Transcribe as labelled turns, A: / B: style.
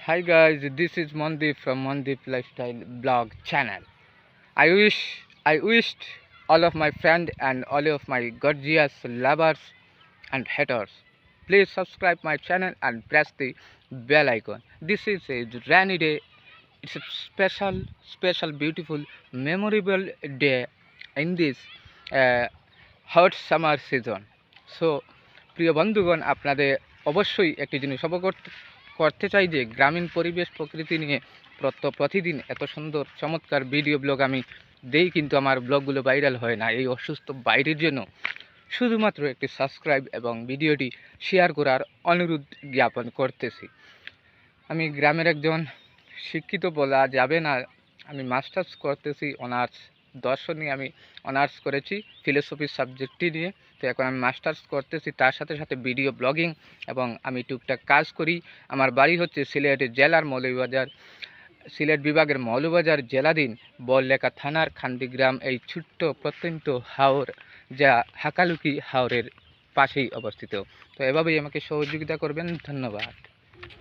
A: Hi guys, this is Mondip from Mondip Lifestyle Blog channel. I wished all of my friends and all of my gorgeous lovers and haters. Please subscribe my channel and press the bell icon. This is a rainy day. It's a special, beautiful, memorable day in this uh, hot summer season. So, প্রিয় বন্ধুগণ, আপনাদের অবশ্যই একটি জিনিস অবগত করতে চাই যে গ্রামীণ পরিবেশ প্রকৃতি নিয়ে প্রতিদিন এত সুন্দর চমৎকার ভিডিও ব্লগ আমি দেই, কিন্তু আমার ব্লগগুলো ভাইরাল হয় না এই অসুস্থ বাইরের জন্য। শুধুমাত্র একটি সাবস্ক্রাইব এবং ভিডিওটি শেয়ার করার অনুরোধ জ্ঞাপন করতেছি। আমি গ্রামের একজন শিক্ষিত বলা যাবে না, আমি মাস্টার্স করতেছি অনার্স দর্শনে। আমি অনার্স করেছি ফিলোসফি সাবজেক্টটি নিয়ে, তো এখন আমি মাস্টার্স করতেছি, তার সাথে সাথে ভিডিও ব্লগিং এবং আমি টুকটাক কাজ করি। আমার বাড়ি হচ্ছে সিলেট জেলার মৌলভীবাজার, সিলেট বিভাগের মৌলভীবাজার জেলাধীন বড়লেখা থানার খান্দিগ্রাম, এই ছোট্ট প্রত্যন্ত হাওর, যা হাকালুকি হাওরের পাশেই অবস্থিত। তো এভাবেই আমাকে সহযোগিতা করবেন, ধন্যবাদ।